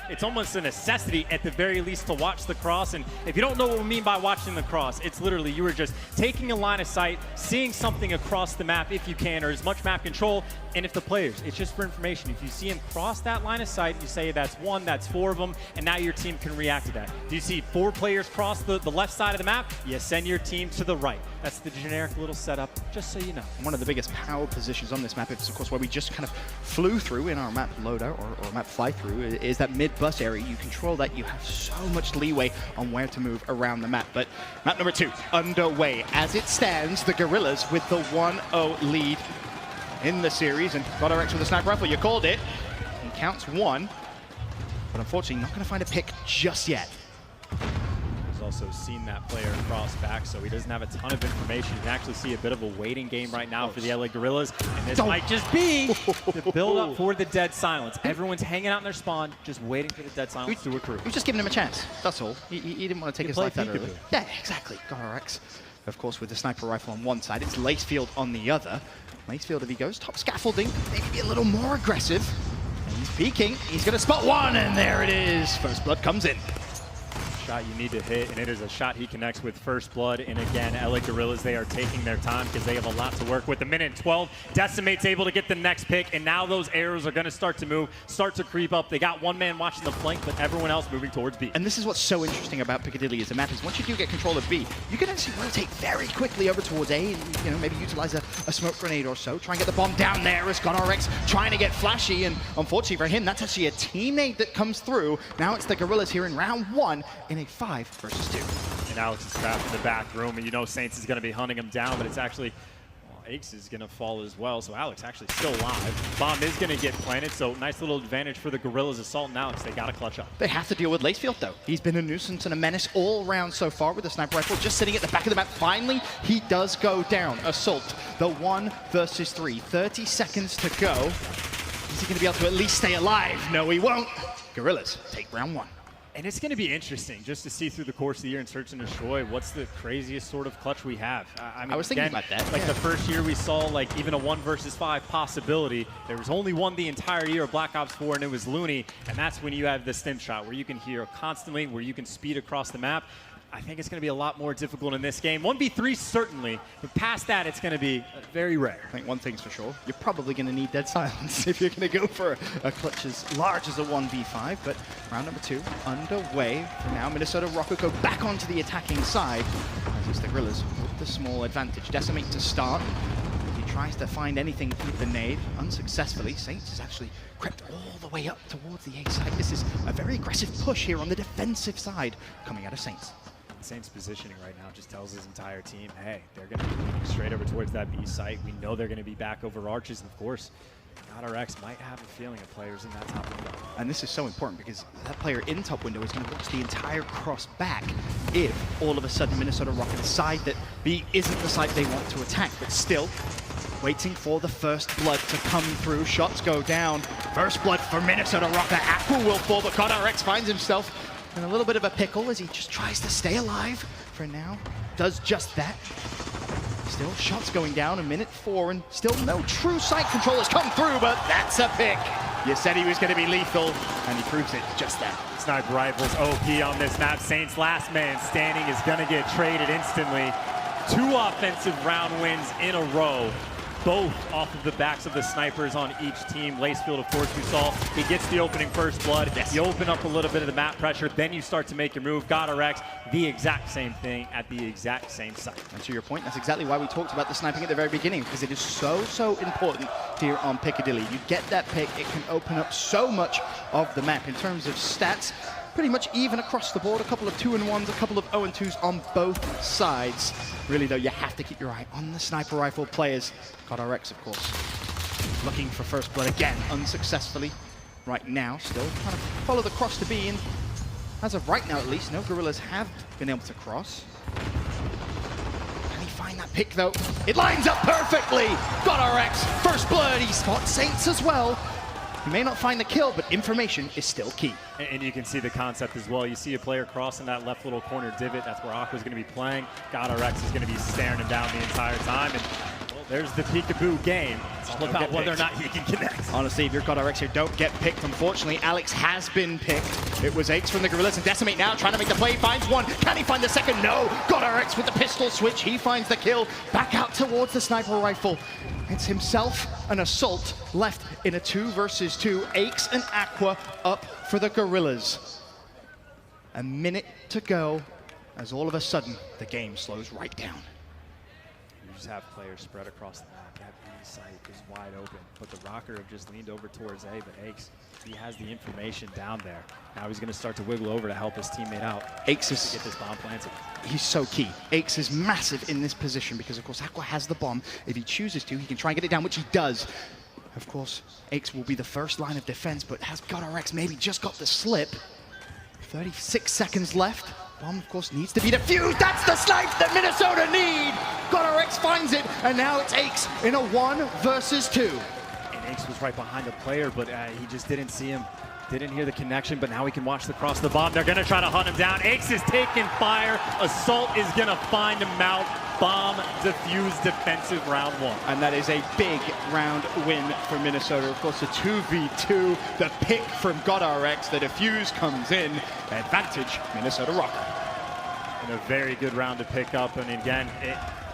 It's almost a necessity at the very least to watch the cross, and if you don't know what we mean by watching the cross, it's literally you are just taking a line of sight, seeing something across the map if you can, or as much map control, and if the players, it's just for information. If you see him cross that line of sight, you say that's one, that's four of them, and now your team can react to that. Do you see four players cross the left side of the map? You send your team to the right. That's the generic little setup, just so you know. One of the biggest power positions on this map is, of course, where we just kind of flew through in our map loadout or map fly-through, is that mid-bus area. You control that. You have so much leeway on where to move around the map. But map number 2, underway. As it stands, the Guerrillas with the 1-0 lead in the series. And GodRx with a sniper rifle, you called it. He counts 1, but unfortunately not going to find a pick just yet. Also seen that player cross back, so he doesn't have a ton of information. You can actually see a bit of a waiting game right now for the LA Guerrillas, and this might just be the build up for the dead silence. Everyone's hanging out in their spawn, just waiting for the dead silence to accrue. We've just given him a chance, that's all. He didn't want to take his life that early. Yeah, exactly. GodRx, of course, with the sniper rifle on one side. It's Lacefield on the other. Lacefield, if he goes top scaffolding, maybe be a little more aggressive. And he's peeking. He's going to spot one, and there it is. First blood comes in. Shot you need to hit, and it is a shot he connects with first blood. And again, LA Guerrillas, they are taking their time because they have a lot to work with. A minute and 12, Decimate's able to get the next pick, and now those arrows are going to start to move, start to creep up. They got one man watching the flank, but everyone else moving towards B. And this is what's so interesting about Piccadilly as a map, is once you do get control of B, you can actually rotate very quickly over towards A, and maybe utilize a smoke grenade or so, try and get the bomb down there as GodRx trying to get flashy, and unfortunately for him, that's actually a teammate that comes through. Now it's the Guerrillas here in round 1 in a 5 versus 2. And Alex is trapped in the back room, and you know Saints is going to be hunting him down, but it's actually, well, Aches is going to fall as well, so Alex actually still alive. Bomb is going to get planted, so nice little advantage for the Guerrillas. Assault and Alex, they got to clutch up. They have to deal with Lacefield, though. He's been a nuisance and a menace all round so far with the sniper rifle, just sitting at the back of the map. Finally, he does go down. Assault, the 1 versus 3. 30 seconds to go. Is he going to be able to at least stay alive? No, he won't. Guerrillas take round 1. And it's going to be interesting just to see through the course of the year in Search and Destroy what's the craziest sort of clutch we have. I mean, I was thinking about that. Like the first year we saw like even a 1 versus 5 possibility. There was only one the entire year of Black Ops 4, and it was Looney. And that's when you have the stim shot where you can hear constantly, where you can speed across the map. I think it's going to be a lot more difficult in this game. 1v3 certainly, but past that it's going to be very rare. I think one thing's for sure, you're probably going to need dead silence if you're going to go for a clutch as large as a 1v5, but round number 2 underway for now. Minnesota Rookr go back onto the attacking side as it's the Guerrillas with the small advantage. Decimate to start. He tries to find anything with the nade, unsuccessfully. Saints has actually crept all the way up towards the A side. This is a very aggressive push here on the defensive side coming out of Saints. Saints positioning right now just tells his entire team, hey, they're going to be moving straight over towards that B site. We know they're going to be back over arches, and of course, GodRx might have a feeling of players in that top window. And this is so important because that player in top window is going to watch the entire cross back if all of a sudden Minnesota Rookr decide that B isn't the site they want to attack, but still waiting for the first blood to come through. Shots go down. First blood for Minnesota Rookr. Aqua will fall, but GodRx finds himself in a little bit of a pickle as he just tries to stay alive for now. Does just that. Still shots going down, a minute 4, and still no true sight control has come through, but that's a pick. You said he was going to be lethal, and he proves it just that. Sniper rifles OP on this map. Saints last man standing is going to get traded instantly. 2 offensive round wins in a row, both off of the backs of the snipers on each team. Lacefield, of course, we saw, he gets the opening first blood. Yes. You open up a little bit of the map pressure, then you start to make your move. GodRx, the exact same thing at the exact same site. And to your point, that's exactly why we talked about the sniping at the very beginning, because it is so important here on Piccadilly. You get that pick, it can open up so much of the map. In terms of stats, pretty much even across the board. A couple of 2-1s, a couple of 0-2s on both sides. Really, though, you have to keep your eye on the sniper rifle players. GodRx, of course, looking for first blood again, unsuccessfully. Right now, still trying to follow the cross to B, and as of right now, at least, no Guerrillas have been able to cross. Can he find that pick, though? It lines up perfectly! GodRx, first blood, he spots Saints as well. He may not find the kill, but information is still key. And you can see the concept as well. You see a player crossing that left little corner divot. That's where Aqua's going to be playing. GodRx is going to be staring him down the entire time. And well, There's the peekaboo game. It's all about whether or not he can connect. Honestly, if you're GodRx here, don't get picked. Unfortunately, Alex has been picked. It was Aches from the Guerrillas, and Decimate now trying to make the play. Finds one. Can he find the second? No. GodRx with the pistol switch. He finds the kill. Back out towards the sniper rifle. It's himself and Assault left in a 2 versus 2. Aches and Aqua up for the Guerrillas. A minute to go as all of a sudden the game slows right down. You just have players spread across the map. That B site is wide open, but the Rookr have just leaned over towards A, but Aches, he has the information down there. Now he's going to start to wiggle over to help his teammate out. Aches is to get this bomb planted. He's so key. Aches is massive in this position because, of course, Aqua has the bomb. If he chooses to, he can try and get it down, which he does. Of course, Aches will be the first line of defense, but has GodRx maybe just got the slip? 36 seconds left. Bomb, of course, needs to be defused. That's the snipe that Minnesota need. GodRx finds it, and now it's Aches in a 1 versus 2. And Aches was right behind the player, but he just didn't see him. Didn't hear the connection, but now we can watch the cross the bomb. They're gonna try to hunt him down. Aches is taking fire. Assault is gonna find him out. Bomb defused defensive round 1. And that is a big round win for Minnesota. Of course, a 2v2. The pick from GodRx. The defuse comes in. Advantage, Minnesota Rookr. And a very good round to pick up. And again,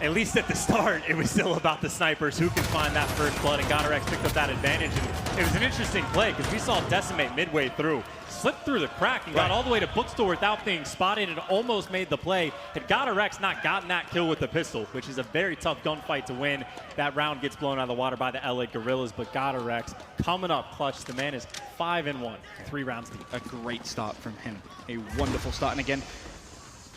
at least at the start, it was still about the snipers who can find that first blood. And GodRx picked up that advantage. And it was an interesting play because we saw Decimate midway through, slipped through the crack and got all the way to Bookstore without being spotted and almost made the play. Had GodRx not gotten that kill with the pistol, which is a very tough gunfight to win, that round gets blown out of the water by the LA Guerrillas. But GodRx coming up clutch. The man is 5-1, 3 rounds deep. A great start from him. A wonderful start. And again,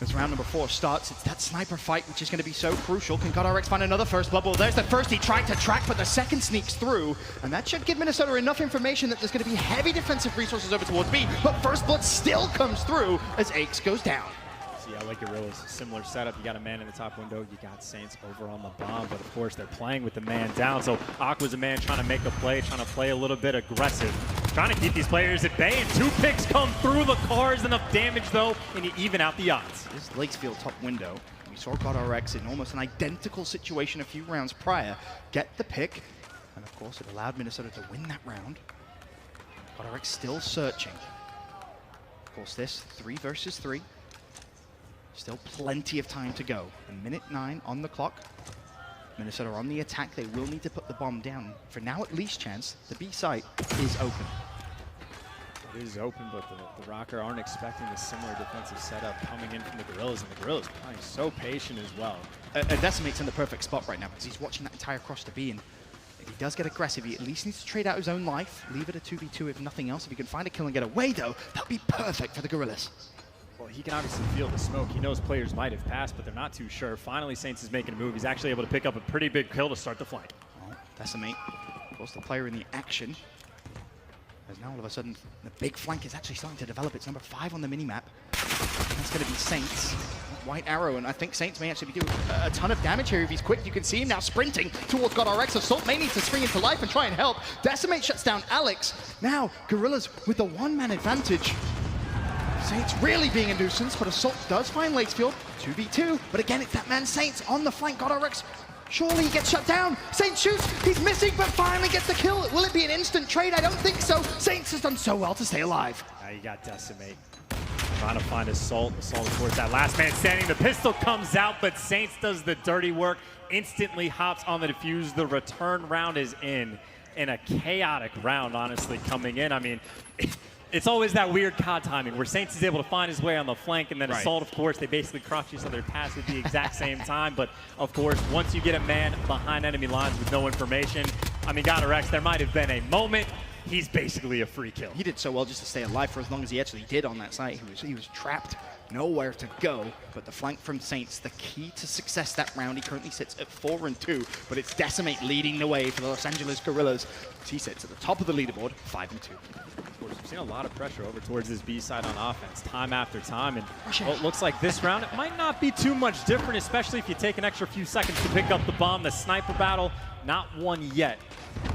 as round number 4 starts, it's that sniper fight which is going to be so crucial. Can GodRx find another first blood? Well, there's the first he tried to track, but the second sneaks through. And that should give Minnesota enough information that there's going to be heavy defensive resources over towards B. But first blood still comes through as Aches goes down. See, I like Guerrillas. Similar setup. You got a man in the top window. You got Saints over on the bomb. But of course, they're playing with the man down. So Aqua's a man trying to make a play, trying to play a little bit aggressive. Trying to keep these players at bay, and 2 picks come through the cars. Enough damage, though, and you even out the odds. This is Lakesfield top window. We saw GodRx in almost an identical situation a few rounds prior get the pick, and of course it allowed Minnesota to win that round. GodRx still searching. Of course, this 3 versus 3. Still plenty of time to go. A minute 9 on the clock. Minnesota on the attack. They will need to put the bomb down. For now, at least chance, the B site is open. It is open, but the Rookr aren't expecting a similar defensive setup coming in from the Guerrillas, and the Guerrillas are playing so patient as well. Decimate's in the perfect spot right now because he's watching that entire cross to B, and if he does get aggressive, he at least needs to trade out his own life, leave it a 2v2 if nothing else. If he can find a kill and get away, though, that'll be perfect for the Guerrillas. Well, he can obviously feel the smoke. He knows players might have passed, but they're not too sure. Finally, Saints is making a move. He's actually able to pick up a pretty big kill to start the flank. Oh, Decimate, of course, the player in the action. As now all of a sudden, the big flank is actually starting to develop. It's number 5 on the minimap. That's going to be Saints. White arrow, and I think Saints may actually be doing a ton of damage here if he's quick. You can see him now sprinting towards GodRx. Assault may need to spring into life and try and help. Decimate shuts down Alex. Now, Guerrillas with the 1-man advantage. Saints really being a nuisance, but Assault does find Lakesfield. 2v2, but again, it's that man Saints on the flank. GodRx, surely he gets shut down. Saints shoots, he's missing, but finally gets the kill. Will it be an instant trade? I don't think so. Saints has done so well to stay alive. Now you got Decimate trying to find Assault. Assault, of course, that last man standing. The pistol comes out, but Saints does the dirty work. Instantly hops on the defuse. The return round is in a chaotic round, honestly, coming in. I mean, it's always that weird COD timing where Saints is able to find his way on the flank, and then Assault, of course, they basically cross each other paths at the exact same time. But, of course, once you get a man behind enemy lines with no information, I mean, GodRx, there might have been a moment. He's basically a free kill. He did so well just to stay alive for as long as he actually did on that site. He was trapped, nowhere to go. But the flank from Saints, the key to success that round. He currently sits at 4-2, but it's Decimate leading the way for the Los Angeles Guerrillas. He sits at the top of the leaderboard, 5-2. Of course, we've seen a lot of pressure over towards this B side on offense, time after time. And well, it looks like this round, it might not be too much different, especially if you take an extra few seconds to pick up the bomb. The sniper battle, not won yet.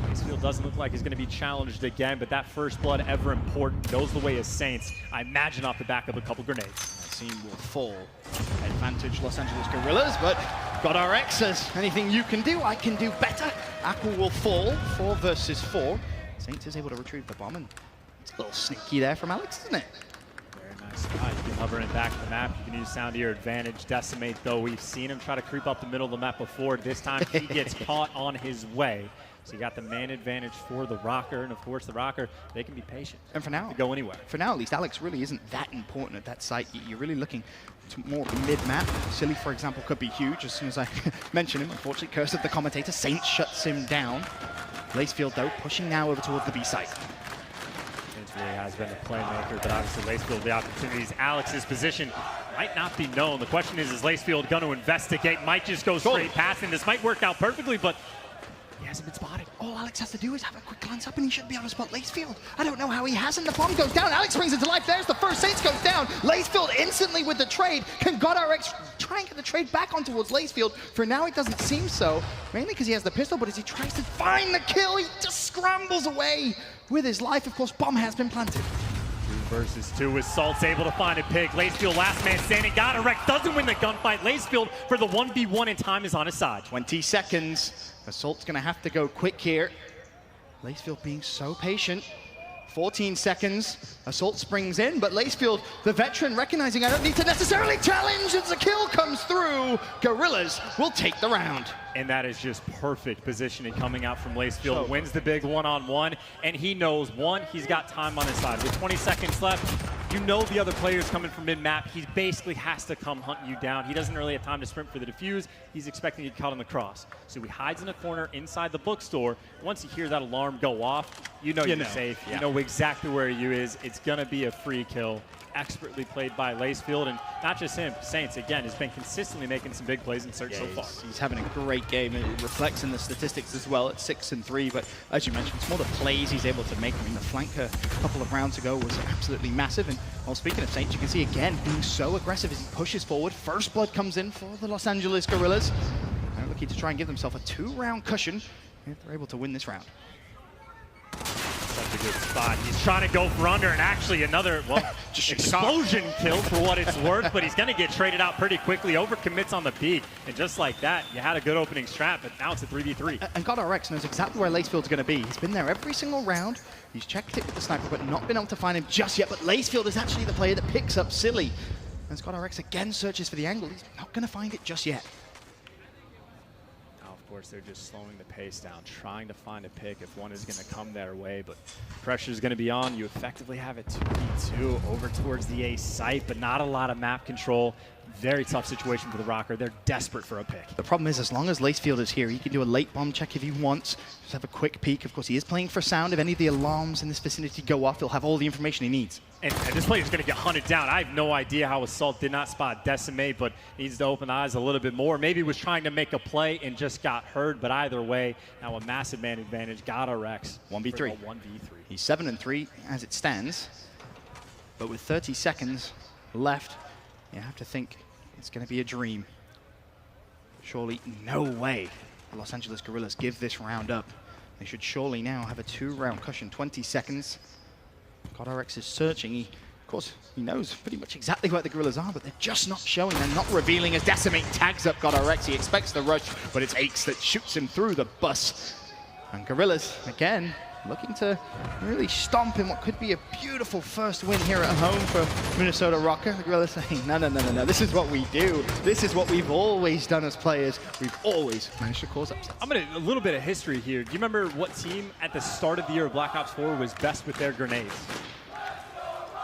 Lakesfield doesn't look like he's going to be challenged again, but that first blood, ever important, goes the way of Saints. I imagine off the back of a couple grenades. That scene will fall. Advantage Los Angeles Guerrillas, but God RX says, anything you can do, I can do better. Aqua will fall, 4 versus 4. Saint is able to retrieve the bomb, and it's a little sneaky there from Alex, isn't it? Very nice spot. You can hover it back to the map. You can use sound to your advantage. Decimate, though, we've seen him try to creep up the middle of the map before. This time he gets caught on his way. So you got the man advantage for the Rookr, and of course the Rookr, they can be patient. And for now, go anywhere. For now, at least, Alex really isn't that important at that site. You're really looking to more mid-map. Silly, for example, could be huge. As soon as I mention him, unfortunately, curse of the commentator, Saint shuts him down. Lacefield, though, pushing now over towards the B site. Saint really has been a playmaker, but obviously Lacefield, the opportunities. Alex's position might not be known. The question is Lacefield going to investigate? Might just go straight past him. This might work out perfectly, but he hasn't been spotted. All Alex has to do is have a quick glance up and he should be able to spot Lacefield. I don't know how he hasn't. The bomb goes down. Alex brings it to life. There's the first. Saints goes down. Lacefield instantly with the trade. Can God RX try and get the trade back on towards Lacefield? For now, it doesn't seem so. Mainly because he has the pistol, but as he tries to find the kill, he just scrambles away with his life. Of course, bomb has been planted. 2 versus 2 with Salt's able to find a pick. Lacefield, last man standing. God RX doesn't win the gunfight. Lacefield for the 1v1, and time is on his side. 20 seconds. Assault's going to have to go quick here. Lacefield being so patient. 14 seconds. Assault springs in, but Lacefield, the veteran, recognizing I don't need to necessarily challenge as the kill comes through. Guerrillas will take the round. And that is just perfect positioning coming out from Lacefield. Wins the big one-on-one, and he knows, one, he's got time on his side. With 20 seconds left, you know the other player's coming from mid-map. He basically has to come hunt you down. He doesn't really have time to sprint for the defuse. He's expecting to get caught on the cross. So he hides in a corner inside the bookstore. Once you hear that alarm go off, you know you're safe. You know exactly where you is. It's going to be a free kill. Expertly played by Lacefield, and not just him. Saints, again, has been consistently making some big plays in search so far. He's having a great game. It reflects in the statistics as well at 6 and 3, but as you mentioned, it's more the plays he's able to make. I mean, the flank a couple of rounds ago was absolutely massive, and well, speaking of Saints, you can see again being so aggressive as he pushes forward. First blood comes in for the Los Angeles Guerrillas. They're looking to try and give themselves a 2-round cushion if they're able to win this round. Such a good spot. He's trying to go for under, and actually another, well, explosion kill for what it's worth, but he's going to get traded out pretty quickly. Overcommits on the peak, and just like that, you had a good opening strat, but now it's a 3v3. And God RX knows exactly where Lacefield's going to be. He's been there every single round. He's checked it with the sniper, but not been able to find him just yet. But Lacefield is actually the player that picks up Silly. As God RX again searches for the angle, he's not going to find it just yet. Of course, they're just slowing the pace down, trying to find a pick if one is going to come their way, but pressure is going to be on. You effectively have it 2v2 over towards the A site, but not a lot of map control. Very tough situation for the Rookr. They're desperate for a pick. The problem is, as long as Lacefield is here, he can do a late bomb check if he wants. Just have a quick peek. Of course, he is playing for sound. If any of the alarms in this vicinity go off, he'll have all the information he needs. And this player is going to get hunted down. I have no idea how Assault did not spot Decimate, but needs to open the eyes a little bit more. Maybe was trying to make a play and just got heard, but either way, now a massive man advantage. God RX 1v3. 1v3. He's 7 and 3 as it stands, but with 30 seconds left, you have to think it's going to be a dream. Surely, no way the Los Angeles Guerrillas give this round up. They should surely now have a 2-round cushion. 20 seconds. God RX is searching. Of course, he knows pretty much exactly where the Guerrillas are, but they're just not showing. They're not revealing as Decimate tags up God RX. He expects the rush, but it's Aches that shoots him through the bus. And Guerrillas, again, looking to really stomp in what could be a beautiful first win here at home for Minnesota Rookr. The Guerrillas saying, no, this is what we do. This is what we've always done as players. We've always managed to cause upsets. I'm going to, a little bit of history here. Do you remember what team at the start of the year of Black Ops 4 was best with their grenades?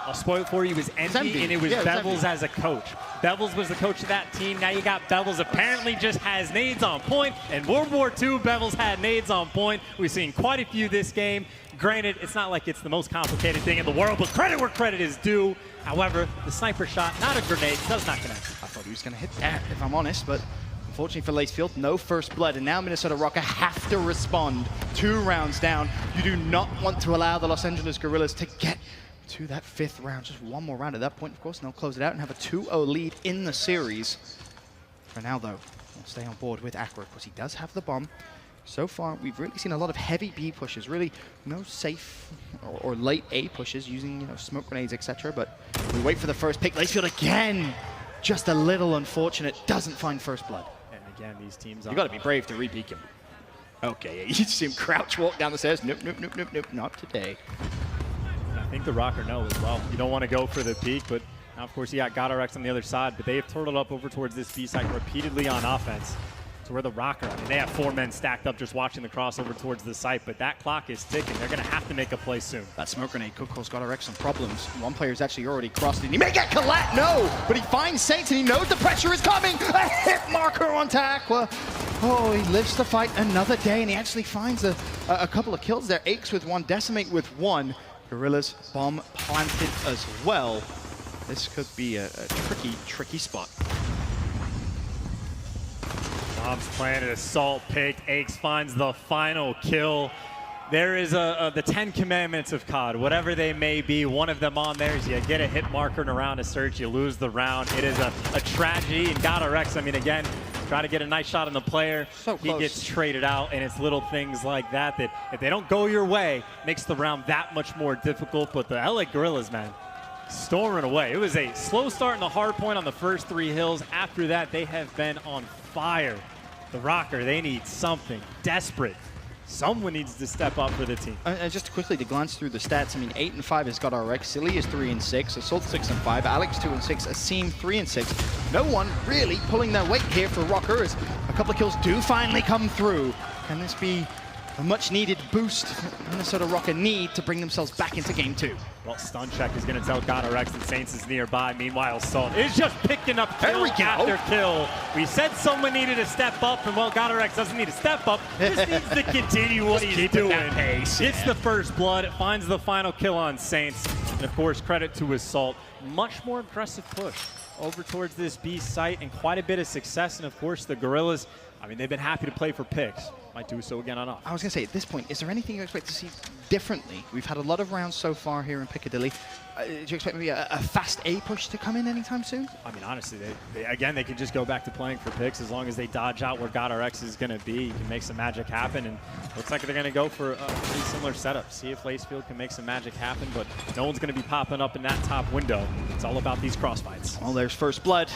I'll spoil it for you. It was Envy, and it was Bevels as a coach. Bevels was the coach of that team. Now you got Bevels apparently just has nades on point. In World War II, Bevels had nades on point. We've seen quite a few this game. Granted, it's not like it's the most complicated thing in the world, but credit where credit is due. However, the sniper shot, not a grenade, does not connect. I thought he was going to hit that, if I'm honest, but unfortunately for Lacefield, no first blood, and now Minnesota Rookr have to respond. 2 rounds down. You do not want to allow the Los Angeles Guerrillas to get to that 5th round. Just one more round at that point, of course, and they'll close it out and have a 2-0 lead in the series. For now, though, we'll stay on board with Aqua. Of course, he does have the bomb. So far, we've really seen a lot of heavy B pushes, really no safe or late A pushes using smoke grenades, etc. But we wait for the first pick. Lacefield again, just a little unfortunate, doesn't find first blood. And Again, these teams You got to be brave to re-peek him. Okay, you see him crouch walk down the stairs. Nope, nope, nope, nope, nope, not today. I think the Rookr know as well. You don't want to go for the peek, but now, of course, you got Guerrillas on the other side, but they have turtled up over towards this B site repeatedly on offense. To where the Rookr, I mean, they have 4 men stacked up just watching the crossover towards the site, but that clock is ticking. They're going to have to make a play soon. That smoke grenade could cause Guerrillas some problems. One player's actually already crossed it. He may get collat, no! But he finds Saints and he knows the pressure is coming! A hit marker onto Aqua. Oh, he lives to fight another day, and he actually finds a couple of kills there. Aches with 1, Decimate with 1. Guerrillas bomb planted as well. This could be a tricky spot. Bombs planted, assault picked, Aches finds the final kill. There is the 10 commandments of COD, whatever they may be. One of them on there is you get a hit marker in a round of search, you lose the round. It is a tragedy. And Guerrillas, I mean, again, try to get a nice shot on the player. So close. He gets traded out, and it's little things like that that if they don't go your way, makes the round that much more difficult. But the LA Guerrillas, man, storming away. It was a slow start in the hard point on the first 3 hills. After that, they have been on fire. The Rookr, they need something desperate. Someone needs to step up for the team. Just quickly to glance through the stats, I mean, 8 and 5 has got Guerrillas, Silly is 3 and 6, Assault 6 and 5, Alex 2 and 6, Asim 3 and 6. No one really pulling their weight here for Rookr as a couple of kills do finally come through. Can this be a much needed boost Minnesota Rookr need to bring themselves back into game 2? Well, stun check is going to tell Guerrillas that Saints is nearby. Meanwhile, Salt is just picking up kill after kill. We said someone needed to step up, and well, Guerrillas doesn't need to step up. Just needs to continue what he's doing. It's the first blood. It finds the final kill on Saints. And of course, credit to Assault. Much more aggressive push over towards this B site and quite a bit of success. And of course, the Guerrillas, I mean, they've been happy to play for picks. Might do so again on off. I was going to say, at this point, is there anything you expect to see differently? We've had a lot of rounds so far here in Piccadilly. Do you expect maybe a fast A push to come in anytime soon? I mean, honestly, they can just go back to playing for picks as long as they dodge out where Guerrillas is going to be. You can make some magic happen, and looks like they're going to go for a pretty similar setup. See if Lacefield can make some magic happen, but no one's going to be popping up in that top window. It's all about these crossfights. Well, there's first blood.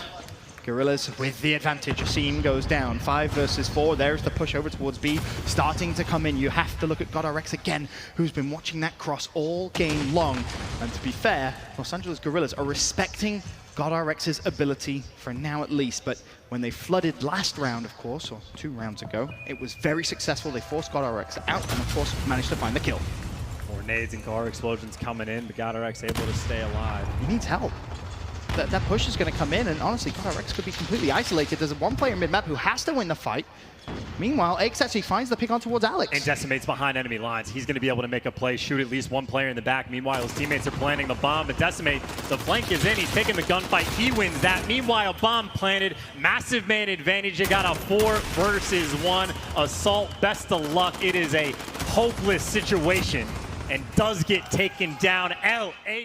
Guerrillas with the advantage. Asim goes down. 5 versus 4. There's the push over towards B. Starting to come in. You have to look at Guerrillas again, who's been watching that cross all game long. And to be fair, Los Angeles Guerrillas are respecting Guerrillas' ability for now at least. But when they flooded last round, of course, or 2 rounds ago, it was very successful. They forced Guerrillas out and, of course, managed to find the kill. More nades and car explosions coming in, but Guerrillas able to stay alive. He needs help. That push is going to come in, and honestly, Guerrillas could be completely isolated. There's one player mid-map who has to win the fight. Meanwhile, Aches actually finds the pick on towards Alex. And Decimate's behind enemy lines. He's going to be able to make a play, shoot at least 1 player in the back. Meanwhile, his teammates are planting the bomb, but Decimate, the flank is in. He's taking the gunfight. He wins that. Meanwhile, bomb planted. Massive man advantage. You got a 4 versus 1. Assault, best of luck. It is a hopeless situation and does get taken down. LA.